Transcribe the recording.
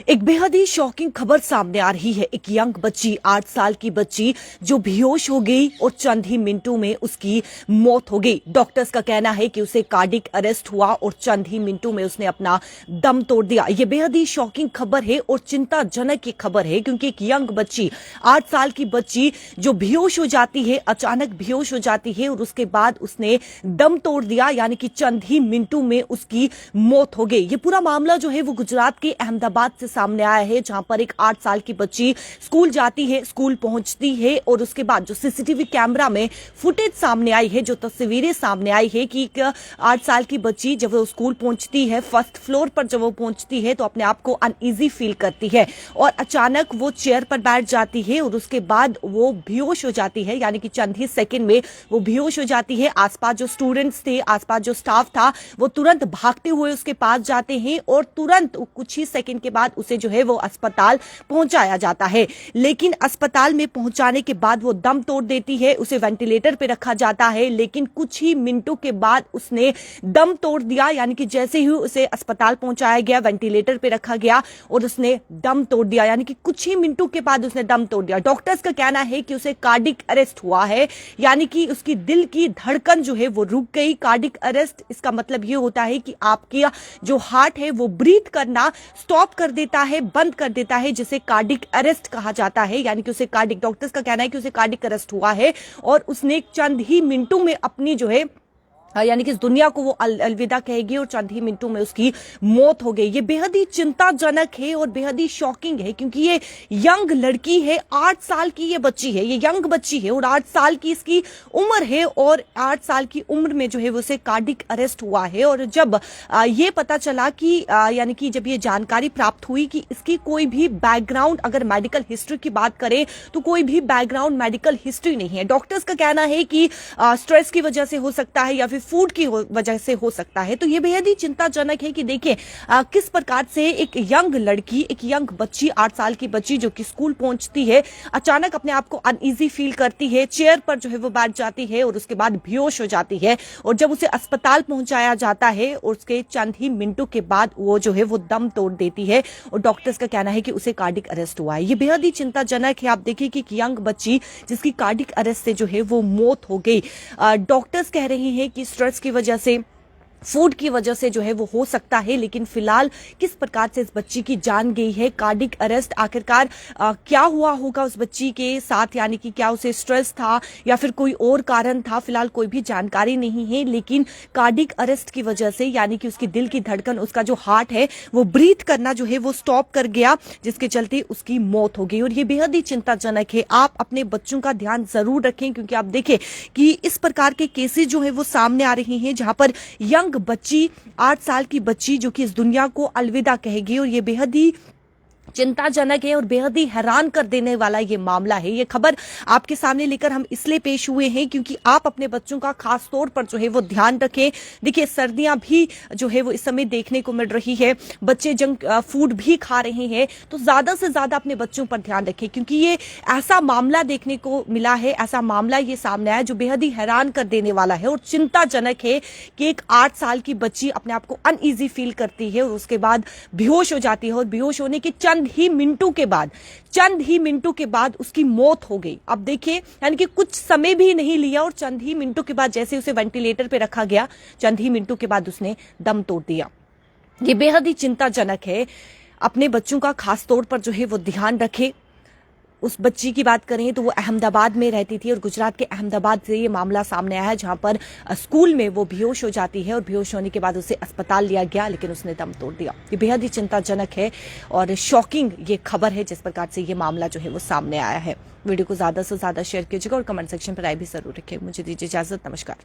एक बेहद ही शॉकिंग खबर सामने आ रही है। एक यंग बच्ची 8 साल की बच्ची जो बेहोश हो गई और चंद ही मिनटों में उसकी मौत हो गई। डॉक्टर्स का कहना है कि उसे कार्डिक अरेस्ट हुआ और चंद ही मिनटों में उसने अपना दम तोड़ दिया। यह बेहद ही शॉकिंग खबर है और चिंताजनक ये खबर है, क्योंकि एक यंग बच्ची 8 साल की बच्ची जो बेहोश हो जाती है, अचानक बेहोश हो जाती है और उसके बाद उसने दम तोड़ दिया, यानी कि चंद ही मिनटों में उसकी मौत हो गई। ये पूरा मामला जो है वो गुजरात के अहमदाबाद से सामने आया है, जहां पर एक 8 साल की बच्ची स्कूल जाती है, स्कूल पहुंचती है और उसके बाद जो सीसीटीवी कैमरा में फुटेज सामने आई है, जो तस्वीरें सामने आई है कि एक 8 साल की बच्ची जब वो स्कूल पहुंचती है, फर्स्ट फ्लोर पर जब वो पहुंचती है तो अपने आप को अनईजी फील करती है और अचानक वो चेयर पर बैठ जाती है और उसके बाद वो बेहोश हो जाती है, यानी कि चंद ही सेकंड में वो बेहोश हो जाती है। आसपास जो स्टूडेंट्स थे, आसपास जो स्टाफ था, वो तुरंत भागते हुए उसके पास जाते हैं और तुरंत कुछ ही सेकंड के बाद उसे जो है वो अस्पताल पहुंचाया जाता है। लेकिन अस्पताल में पहुंचाने के बाद वो दम तोड़ देती है, उसे वेंटिलेटर पे रखा जाता है, लेकिन कुछ ही मिनटों के बाद उसने दम तोड़ दिया। यानी कि जैसे ही उसे अस्पताल पहुंचाया गया, वेंटिलेटर पे रखा गया और उसने दम तोड़ दिया, यानी कि कुछ ही मिनटों के बाद उसने दम तोड़ दिया। डॉक्टर्स का कहना है कि उसे कार्डिक अरेस्ट हुआ है, यानी कि उसकी दिल की धड़कन जो है वो रुक गई। कार्डिक अरेस्ट इसका मतलब ये होता है कि आपकी जो हार्ट है वो ब्रीथ करना स्टॉप कर देता है, बंद कर देता है, जिसे कार्डिक अरेस्ट कहा जाता है। यानी कि उसे कार्डिक, डॉक्टर्स का कहना है कि उसे कार्डिक अरेस्ट हुआ है और उसने चंद ही मिनटों में अपनी जो है यानी कि इस दुनिया को वो अलविदा कहेगी और चंद ही मिनटों में उसकी मौत हो गई। ये बेहद ही चिंताजनक है और बेहद ही शॉकिंग है, क्योंकि ये यंग लड़की है, 8 साल की ये बच्ची है, ये यंग बच्ची है और 8 साल की इसकी उम्र है और 8 साल की उम्र में जो है उसे कार्डिक अरेस्ट हुआ है। और जब ये पता चला कि यानी कि जब ये जानकारी प्राप्त हुई कि इसकी कोई भी बैकग्राउंड, अगर मेडिकल हिस्ट्री की बात करें तो कोई भी बैकग्राउंड मेडिकल हिस्ट्री नहीं है। डॉक्टर्स का कहना है कि स्ट्रेस की वजह से हो सकता है या फिर फूड की वजह से हो सकता है। तो ये बेहद ही चिंताजनक है कि देखिए किस प्रकार से एक यंग लड़की, एक यंग बच्ची, 8 साल की बच्ची जो कि स्कूल पहुंचती है, अचानक अपने आप को अनईजी फील करती है, चेयर पर जो है वो बैठ जाती है और उसके बाद बेहोश हो जाती है और जब उसे अस्पताल पहुंचाया जाता है और उसके चंद ही मिनटों के बाद वो जो है वो दम तोड़ देती है और डॉक्टर्स का कहना है कि उसे कार्डिक अरेस्ट हुआ है। ये बेहद ही चिंताजनक है। आप देखिए कि एक यंग बच्ची जिसकी कार्डिक अरेस्ट से जो है वो मौत हो गई। डॉक्टर्स कह रहे हैं कि स्ट्रेस की वजह से, फूड की वजह से जो है वो हो सकता है, लेकिन फिलहाल किस प्रकार से इस बच्ची की जान गई है, कार्डिक अरेस्ट आखिरकार क्या हुआ होगा उस बच्ची के साथ, यानी कि क्या उसे स्ट्रेस था या फिर कोई और कारण था, फिलहाल कोई भी जानकारी नहीं है। लेकिन कार्डिक अरेस्ट की वजह से, यानी कि उसकी दिल की धड़कन, उसका जो हार्ट है वो ब्रीथ करना जो है वो स्टॉप कर गया, जिसके चलते उसकी मौत हो गई और ये बेहद ही चिंताजनक है। आप अपने बच्चों का ध्यान जरूर रखें, क्योंकि आप देखें कि इस प्रकार के केसेस जो है वो सामने आ रहे हैं, जहां पर यंग बच्ची, 8 साल की बच्ची जो कि इस दुनिया को अलविदा कहेगी और ये बेहद ही चिंताजनक है और बेहद ही हैरान कर देने वाला ये मामला है। ये खबर आपके सामने लेकर हम इसलिए पेश हुए हैं क्योंकि आप अपने बच्चों का खास तौर पर जो है वो ध्यान रखें। देखिए सर्दियां भी जो है वो इस समय देखने को मिल रही है, बच्चे जंक फूड भी खा रहे हैं, तो ज्यादा से ज्यादा अपने बच्चों पर ध्यान रखें, क्योंकि ये ऐसा मामला देखने को मिला है, ऐसा मामला ये सामने आया जो बेहद ही हैरान कर देने वाला है और चिंताजनक है कि एक 8 साल की बच्ची अपने आप को अनईजी फील करती है और उसके बाद बेहोश हो जाती है और बेहोश होने के चंद ही मिनटों के बाद उसकी मौत हो गई। अब देखिए, यानी कि कुछ समय भी नहीं लिया और चंद ही मिनटों के बाद जैसे उसे वेंटिलेटर पे रखा गया, चंद ही मिनटों के बाद उसने दम तोड़ दिया। ये बेहद ही चिंताजनक है। अपने बच्चों का खास तौर पर जो है वो ध्यान रखें। उस बच्ची की बात करें तो वो अहमदाबाद में रहती थी और गुजरात के अहमदाबाद से ये मामला सामने आया है, जहां पर स्कूल में वो बेहोश हो जाती है और बेहोश होने के बाद उसे अस्पताल लिया गया, लेकिन उसने दम तोड़ दिया। ये बेहद ही चिंताजनक है और शॉकिंग ये खबर है, जिस प्रकार से ये मामला जो है वो सामने आया है। वीडियो को ज्यादा से ज्यादा शेयर कीजिएगा और कमेंट सेक्शन पर राय भी जरूर रखिए। मुझे दीजिए इजाजत, नमस्कार।